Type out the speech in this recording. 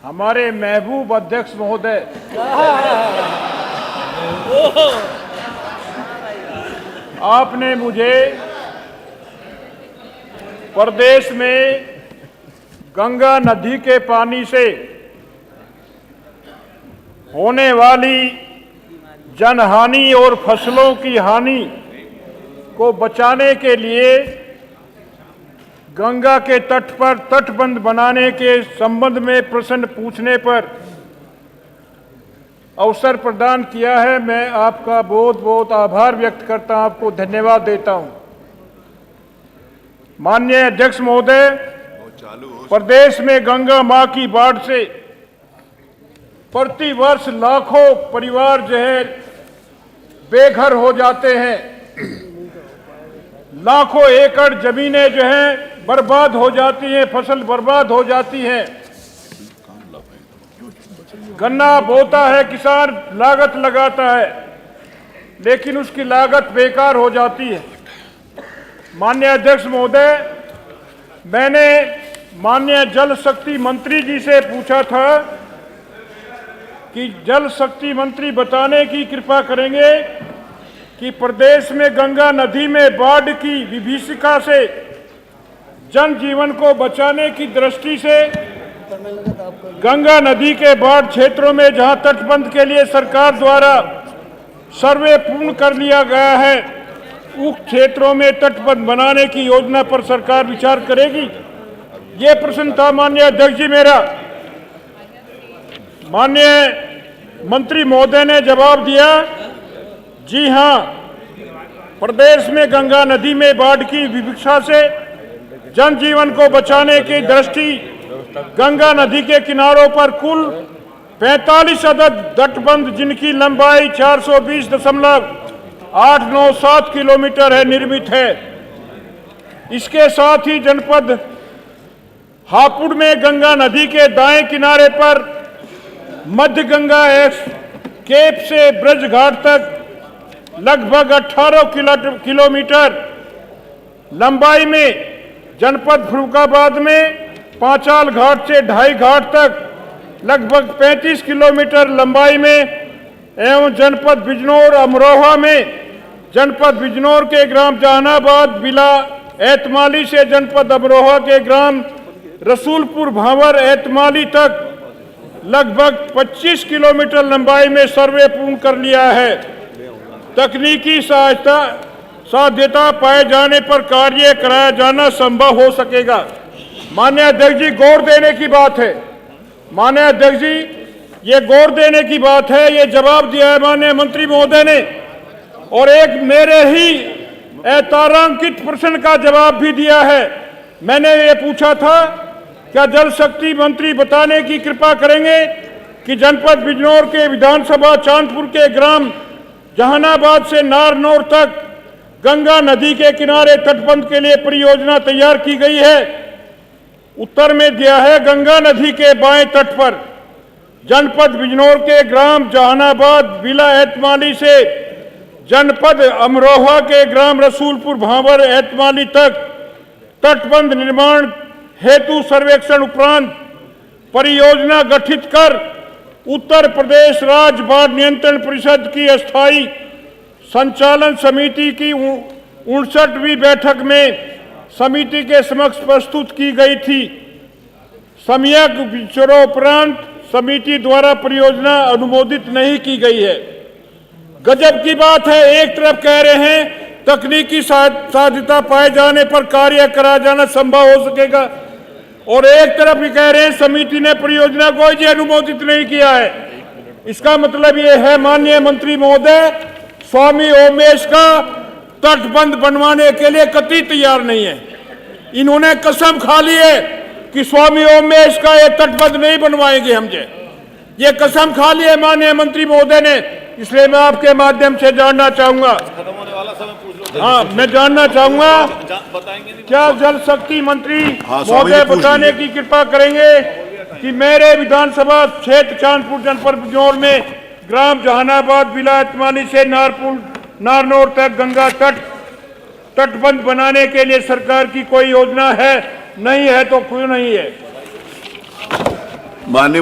हमारे महबूब अध्यक्ष महोदय आपने मुझे प्रदेश में गंगा नदी के पानी से होने वाली जनहानि और फसलों की हानि को बचाने के लिए गंगा के तट पर तटबंध बनाने के संबंध में प्रश्न पूछने पर अवसर प्रदान किया है। मैं आपका बहुत बहुत आभार व्यक्त करता हूं, आपको धन्यवाद देता हूं। माननीय अध्यक्ष महोदय, प्रदेश में गंगा मां की बाढ़ से प्रति वर्ष लाखों परिवार जो है बेघर हो जाते हैं। लाखों एकड़ जमीनें जो हैं बर्बाद हो जाती हैं, फसल बर्बाद हो जाती हैं। गन्ना बोता है, किसान लागत लगाता है, लेकिन उसकी लागत बेकार हो जाती है। माननीय अध्यक्ष महोदय, मैंने माननीय जल शक्ति मंत्री जी से पूछा था कि जल शक्ति मंत्री बताने की कृपा करेंगे कि प्रदेश में गंगा नदी में बाढ़ की विभीषिका से जनजीवन को बचाने की दृष्टि से गंगा नदी के बाढ़ क्षेत्रों में जहां तटबंध के लिए सरकार द्वारा सर्वे पूर्ण कर लिया गया है, उस क्षेत्रों में तटबंध बनाने की योजना पर सरकार विचार करेगी। ये प्रश्न था माननीय अध्यक्ष जी मेरा। माननीय मंत्री महोदय ने जवाब दिया, जी हां, प्रदेश में गंगा नदी में बाढ़ की विभीषिका से जनजीवन को बचाने की दृष्टि गंगा नदी के किनारों पर कुल 45 अदद तटबंध जिनकी लंबाई 420.897 किलोमीटर है निर्मित है। इसके साथ ही जनपद हापुड़ में गंगा नदी के दाएं किनारे पर मध्य गंगा केप से ब्रज घाट तक लगभग 18 किलोमीटर लंबाई में, जनपद फर्रुखाबाद में पांचाल घाट से ढाई घाट तक लगभग 35 किलोमीटर लंबाई में एवं जनपद बिजनौर अमरोहा में जनपद बिजनौर के ग्राम जहानाबाद बिला एतमाली से जनपद अमरोहा के ग्राम रसूलपुर भांवर एतमाली तक लगभग 25 किलोमीटर लंबाई में सर्वे पूर्ण कर लिया है। तकनीकी साध्यता पाए जाने पर कार्य कराया जाना संभव हो सकेगा। माननीय अध्यक्ष जी, गौर देने की बात है। माननीय अध्यक्ष जी, ये गौर देने की बात है। ये जवाब दिया है माननीय मंत्री महोदय ने, और एक मेरे ही तारांकित प्रश्न का जवाब भी दिया है। मैंने ये पूछा था, क्या जल शक्ति मंत्री बताने की कृपा करेंगे कि जनपद बिजनौर के विधानसभा चांदपुर के ग्राम जहानाबाद से नारनौर तक गंगा नदी के किनारे तटबंध के लिए परियोजना तैयार की गई है। उत्तर में दिया है, गंगा नदी के बाएं तट पर जनपद बिजनौर के ग्राम जहानाबाद बिला एतमाली से जनपद अमरोहा के ग्राम रसूलपुर भांवर एतमाली तक तटबंध निर्माण हेतु सर्वेक्षण उपरांत परियोजना गठित कर उत्तर प्रदेश राज्य बाढ़ नियंत्रण परिषद की अस्थायी संचालन समिति की 59वीं बैठक में समिति के समक्ष प्रस्तुत की गई थी। सम्यक विचारोपरांत समिति द्वारा परियोजना अनुमोदित नहीं की गई है। गजब की बात है, एक तरफ कह रहे हैं तकनीकी साध्यता पाए जाने पर कार्य कराया जाना संभव हो सकेगा, और एक तरफ भी कह रहे हैं समिति ने परियोजना को ही अनुमोदित नहीं किया है। इसका मतलब ये है माननीय मंत्री महोदय, स्वामी ओमेश का तटबंध बनवाने के लिए कतई तैयार नहीं है। इन्होंने कसम खा ली है कि स्वामी ओमेश का ये तटबंध नहीं बनवाएंगे हम। ये कसम खा ली है माननीय मंत्री महोदय ने। इसलिए मैं आपके माध्यम से जानना चाहूंगा, मैं जानना चाहूंगा क्या जल शक्ति मंत्री महोदय बताने की कृपा करेंगे कि मेरे विधानसभा क्षेत्र चांदपुर जनपद बिजनौर में ग्राम जहानाबाद बिला एतमाली से नारनौर तक गंगा तटबंध बनाने के लिए सरकार की कोई योजना है? नहीं है तो क्यों नहीं है? माननीय